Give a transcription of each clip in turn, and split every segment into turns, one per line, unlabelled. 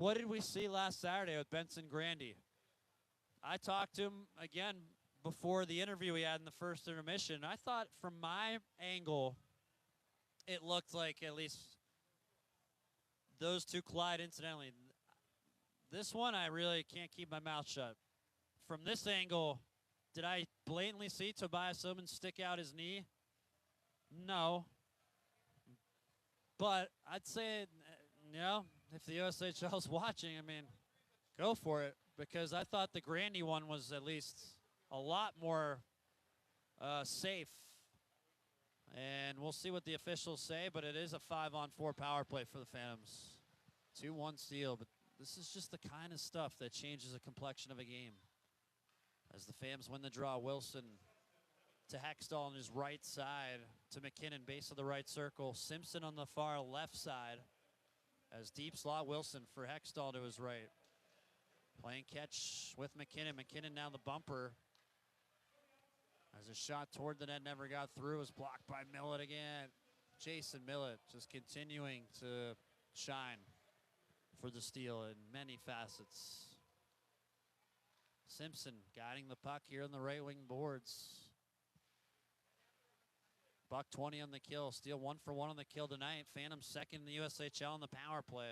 What did we see last Saturday with Benson Grandy? I talked to him again before the interview we had in the first intermission. I thought from my angle, it looked like at least those two collide incidentally. This one, I really can't keep my mouth shut. From this angle, did I blatantly see Tobias Simmons stick out his knee? No. But I'd say, if the USHL's watching, I mean, go for it. Because I thought the Grandy one was at least a lot more safe. And we'll see what the officials say, but it is a 5-on-4 power play for the Phantoms. 2-1 steal, but this is just the kind of stuff that changes the complexion of a game. As the Phantoms win the draw, Wilson to Hextall on his right side, to McKinnon, base of the right circle. Simpson on the far left side. As deep slot, Wilson for Hextall to his right. Playing catch with McKinnon. McKinnon now the bumper. As a shot toward the net never got through, was blocked by Millett again. Jason Millett just continuing to shine for the steal in many facets. Simpson guiding the puck here on the right wing boards. $120 on the kill. Steal 1 for 1 on the kill tonight. Phantoms second in the USHL on the power play.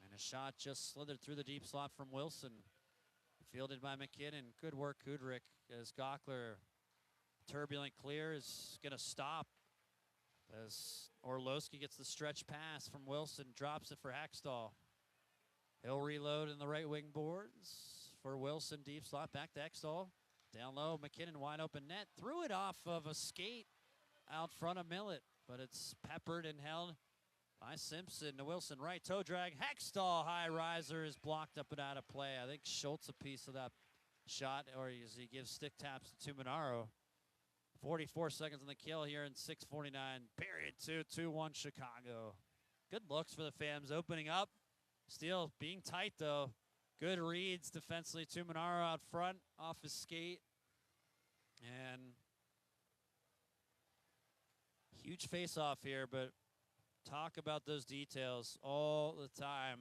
And a shot just slithered through the deep slot from Wilson. Fielded by McKinnon. Good work, Kudrick, as Gockler. Turbulent clear is going to stop. As Orlowski gets the stretch pass from Wilson. Drops it for Hextall. He'll reload in the right wing boards for Wilson. Deep slot back to Hextall. Down low, McKinnon wide open net. Threw it off of a skate out front of Millett. But it's peppered and held by Simpson to Wilson. Right toe drag. Hextall high riser is blocked up and out of play. I think Schultz a piece of that shot, or as he gives stick taps to Tuminaro. 44 seconds on the kill here in 6:49. Period 2, 2-1 Chicago. Good looks for the Phams opening up. Steele being tight though. Good reads defensively. Tuminaro out front off his skate. And huge face-off here, but talk about those details all the time.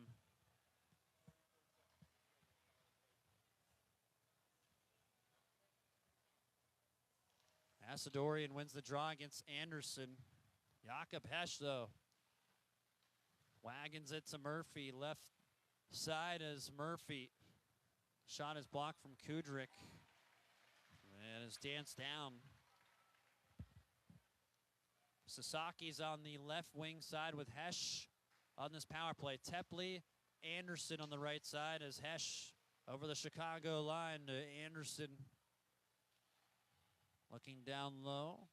Asadorian wins the draw against Anderson. Jakob Hesch, though, wagons it to Murphy. Left side as Murphy. Shot is blocked from Kudrick. And is danced down. Sasaki's on the left wing side with Hesch on this power play. Tepley, Anderson on the right side as Hesch over the Chicago line to Anderson. Looking down low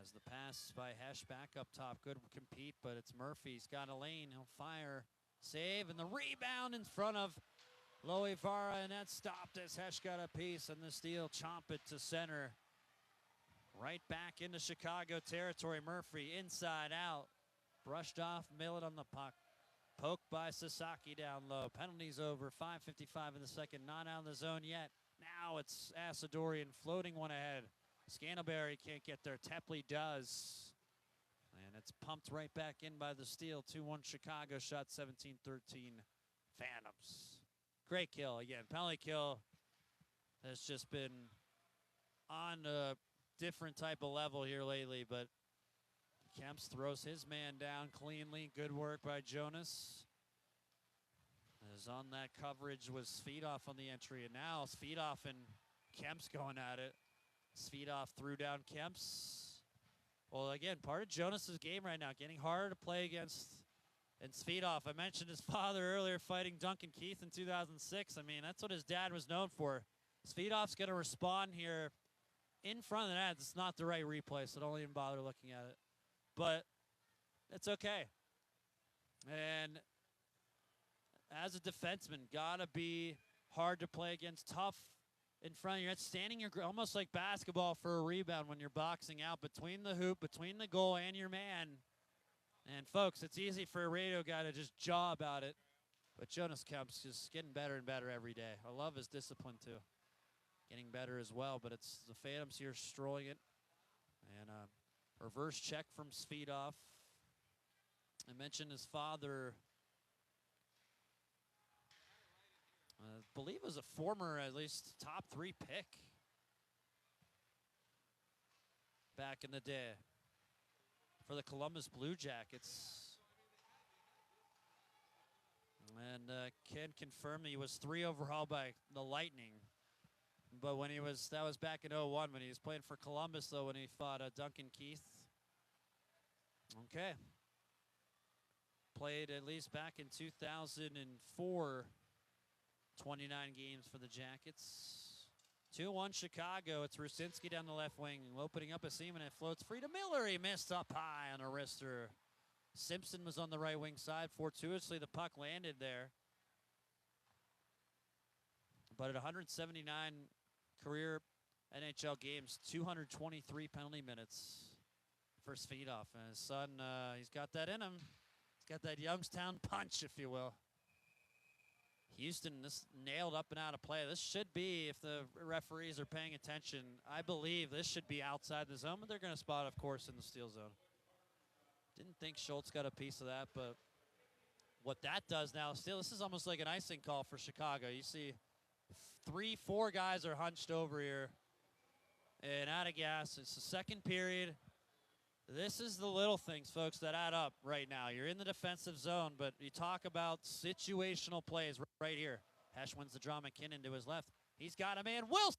as the pass by Hesch back up top. Good compete, but it's Murphy's got a lane. He'll fire, save, and the rebound in front of Loivara, and that's stopped as Hesch got a piece, and the steal chomp it to center. Right back into Chicago territory. Murphy inside out. Brushed off Millett on the puck. Poked by Sasaki down low. Penalties over. 5:55 in the second. Not out of the zone yet. Now it's Asadorian floating one ahead. Scantlebury can't get there. Tepley does. And it's pumped right back in by the steal. 2-1 Chicago. Shot 17-13 Phantoms. Great kill. Again, penalty kill has just been on a different type of level here lately, but Kemps throws his man down cleanly. Good work by Jonas. As on that coverage was Svedov on the entry, and now Svedov and Kemps going at it. Svedov threw down Kemps. Well, again, part of Jonas's game right now, getting harder to play against. And Svedov, I mentioned his father earlier fighting Duncan Keith in 2006. I mean, that's what his dad was known for. Svedov's going to respond here in front of the net. It's not the right replay, so don't even bother looking at it. But it's okay. And as a defenseman, gotta be hard to play against, tough in front of your net, standing your almost like basketball for a rebound when you're boxing out between the hoop, between the goal and your man. And folks, it's easy for a radio guy to just jaw about it, but Jonas Kemp's just getting better and better every day. I love his discipline too. Getting better as well, but it's the Phantoms here strolling it. And reverse check from Svedov. I mentioned his father believe was a former, at least, top 3 pick back in the day for the Columbus Blue Jackets. And can confirm he was 3 overall by the Lightning. But when that was back in 01 when he was playing for Columbus, though, when he fought Duncan Keith. Okay. Played at least back in 2004, 29 games for the Jackets. 2-1 Chicago. It's Rusinski down the left wing, opening up a seam, and it floats free to Miller. He missed up high on a wrister. Simpson was on the right wing side. Fortuitously, the puck landed there. But at 179 career NHL games, 223 penalty minutes for Svedov. And his son, he's got that in him. He's got that Youngstown punch, if you will. Houston, this nailed up and out of play. This should be, if the referees are paying attention, I believe this should be outside the zone, but they're going to spot, of course, in the steal zone. Didn't think Schultz got a piece of that, but what that does now, still, this is almost like an icing call for Chicago. You see 3-4 guys are hunched over here and out of gas. It's the second period. This is the little things, folks, that add up right now. You're in the defensive zone, but you talk about situational plays right here. Hesh wins the draw. McKinnon to his left. He's got a man. Wilson.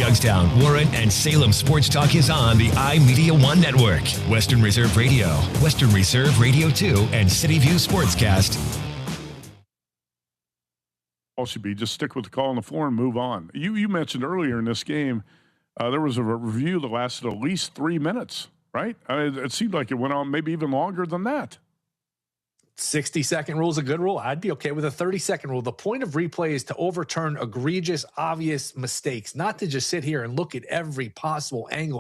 Youngstown, Warren, and Salem Sports Talk is on the iMedia1 network. Western Reserve Radio, Western Reserve Radio 2, and City View Sportscast.
All should be just stick with the call on the floor and move on. You mentioned earlier in this game, there was a review that lasted at least 3 minutes, right? It seemed like it went on maybe even longer than that.
60-second rule is a good rule. I'd be okay with a 30-second rule. The point of replay is to overturn egregious, obvious mistakes, not to just sit here and look at every possible angle,